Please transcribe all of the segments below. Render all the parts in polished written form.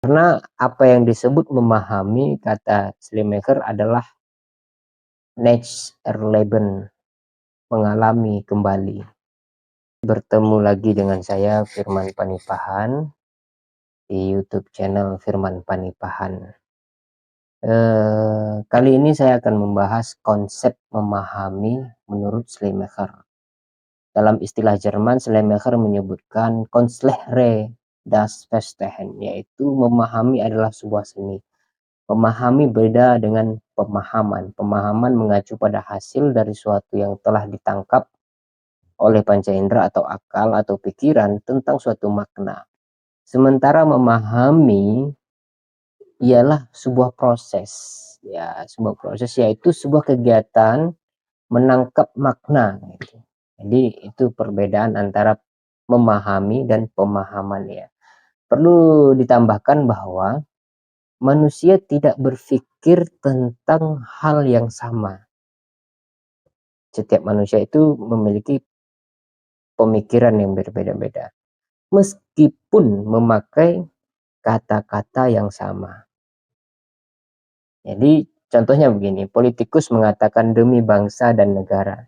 Karena apa yang disebut memahami, kata Schleiermacher, adalah Nacherleben, mengalami kembali. Bertemu lagi dengan saya, Firman Panipahan, di YouTube channel Firman Panipahan. Kali ini saya akan membahas konsep memahami menurut Schleiermacher. Dalam istilah Jerman, Schleiermacher menyebutkan Konstlehre das Verstehen, yaitu memahami adalah sebuah seni. Memahami beda dengan pemahaman. Pemahaman mengacu pada hasil dari suatu yang telah ditangkap oleh panca indera atau akal atau pikiran tentang suatu makna. Sementara memahami ialah sebuah proses, ya, sebuah proses, yaitu sebuah kegiatan menangkap makna gitu. Jadi itu perbedaan antara memahami dan pemahaman, ya. Perlu ditambahkan bahwa manusia tidak berpikir tentang hal yang sama. Setiap manusia itu memiliki pemikiran yang berbeda-beda, meskipun memakai kata-kata yang sama. Jadi contohnya begini, politikus mengatakan demi bangsa dan negara.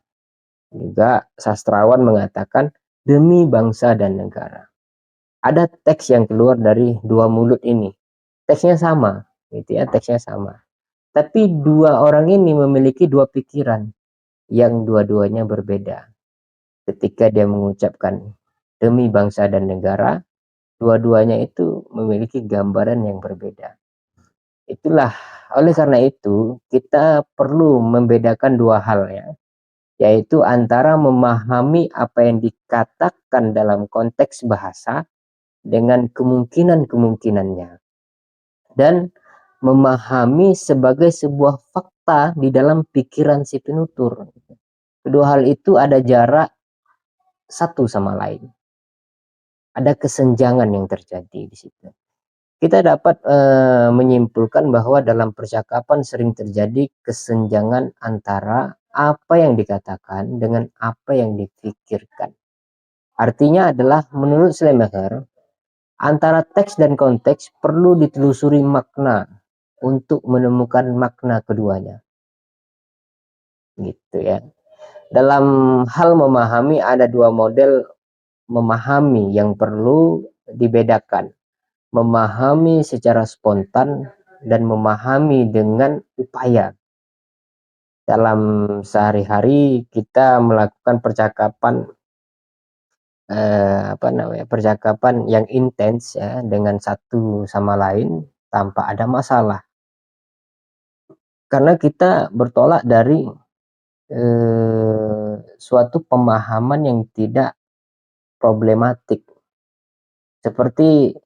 Juga sastrawan mengatakan demi bangsa dan negara. Ada teks yang keluar dari dua mulut ini. Teksnya sama, gitu ya, teksnya sama. Tapi dua orang ini memiliki dua pikiran yang dua-duanya berbeda. Ketika dia mengucapkan demi bangsa dan negara, dua-duanya itu memiliki gambaran yang berbeda. Itulah, oleh karena itu kita perlu membedakan dua hal, ya, yaitu antara memahami apa yang dikatakan dalam konteks bahasa dengan kemungkinan-kemungkinannya, dan memahami sebagai sebuah fakta di dalam pikiran si penutur. Kedua hal itu ada jarak satu sama lain. Ada kesenjangan yang terjadi di situ. Kita dapat menyimpulkan bahwa dalam percakapan sering terjadi kesenjangan antara apa yang dikatakan dengan apa yang dipikirkan. Artinya adalah, menurut Schleiermacher, antara teks dan konteks perlu ditelusuri makna untuk menemukan makna keduanya. Gitu ya. Dalam hal memahami ada dua model memahami yang perlu dibedakan. Memahami secara spontan dan memahami dengan upaya. Dalam sehari-hari kita melakukan percakapan percakapan yang intens, ya, dengan satu sama lain tanpa ada masalah. Karena kita bertolak dari suatu pemahaman yang tidak problematik. Seperti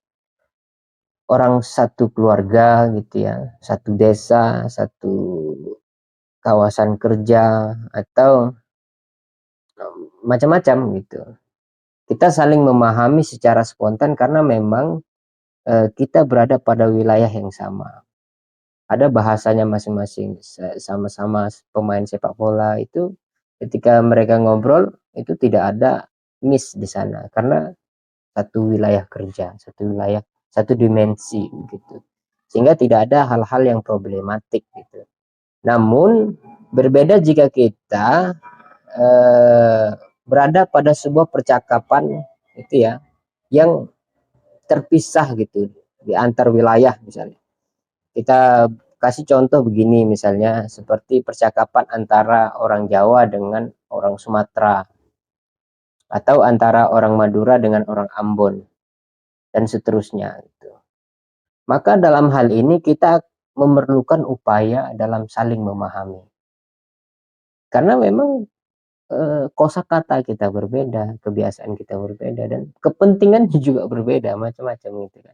orang satu keluarga gitu ya, satu desa, satu kawasan kerja, atau macam-macam gitu. Kita saling memahami secara spontan karena memang kita berada pada wilayah yang sama. Ada bahasanya masing-masing. Sama-sama pemain sepak bola itu, ketika mereka ngobrol itu tidak ada miss di sana karena satu wilayah kerja, satu wilayah, satu dimensi gitu. Sehingga tidak ada hal-hal yang problematik gitu. Namun berbeda jika kita berada pada sebuah percakapan itu ya, yang terpisah gitu di antar wilayah. Misalnya kita kasih contoh begini, misalnya seperti percakapan antara orang Jawa dengan orang Sumatera, atau antara orang Madura dengan orang Ambon, dan seterusnya gitu. Maka dalam hal ini kita memerlukan upaya dalam saling memahami. Karena memang kosakata kita berbeda, kebiasaan kita berbeda, dan kepentingan juga berbeda, macam-macam gitu kan.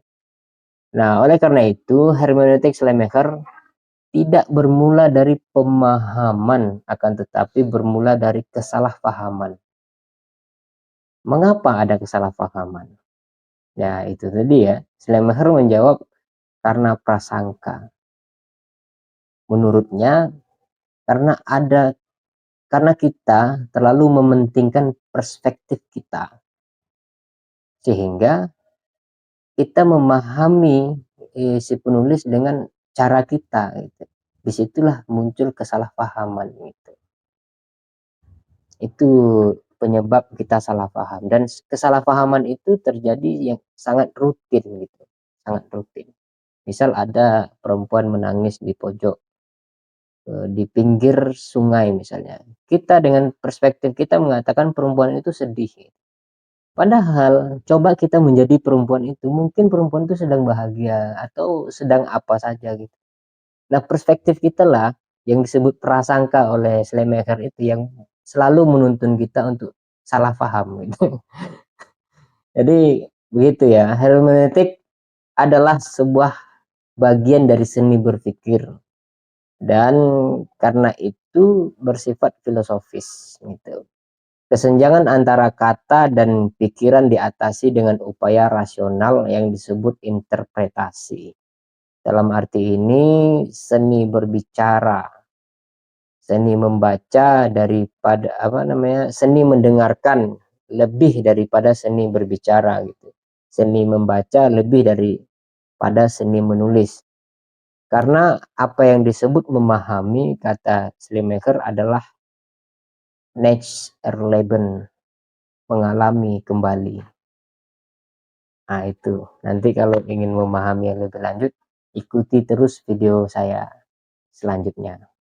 Nah, oleh karena itu hermeneutik Schleiermacher tidak bermula dari pemahaman, akan tetapi bermula dari kesalahpahaman. Mengapa ada kesalahpahaman? Ya, itu tadi ya. Schleiermacher menjawab karena prasangka. Menurutnya karena kita terlalu mementingkan perspektif kita, sehingga kita memahami si penulis dengan cara kita gitu. Disitulah muncul kesalahpahaman gitu. Itu penyebab kita salah paham, dan kesalahpahaman itu terjadi yang sangat rutin gitu, sangat rutin. Misal ada perempuan menangis di pojok, di pinggir sungai misalnya. Kita dengan perspektif kita mengatakan perempuan itu sedih. Padahal coba kita menjadi perempuan itu, mungkin perempuan itu sedang bahagia atau sedang apa saja gitu. Nah, perspektif kita lah yang disebut prasangka oleh Schleiermacher itu yang selalu menuntun kita untuk salah paham gitu. Jadi begitu ya, hermeneutik adalah sebuah bagian dari seni berpikir, dan karena itu bersifat filosofis gitu. Kesenjangan antara kata dan pikiran diatasi dengan upaya rasional yang disebut interpretasi. Dalam arti ini, seni berbicara, seni membaca daripada seni mendengarkan lebih daripada seni berbicara gitu. Seni membaca lebih daripada seni menulis. Karena apa yang disebut memahami, kata Schleiermacher, adalah Erleben, mengalami kembali. Nah itu, nanti kalau ingin memahami yang lebih lanjut, ikuti terus video saya selanjutnya.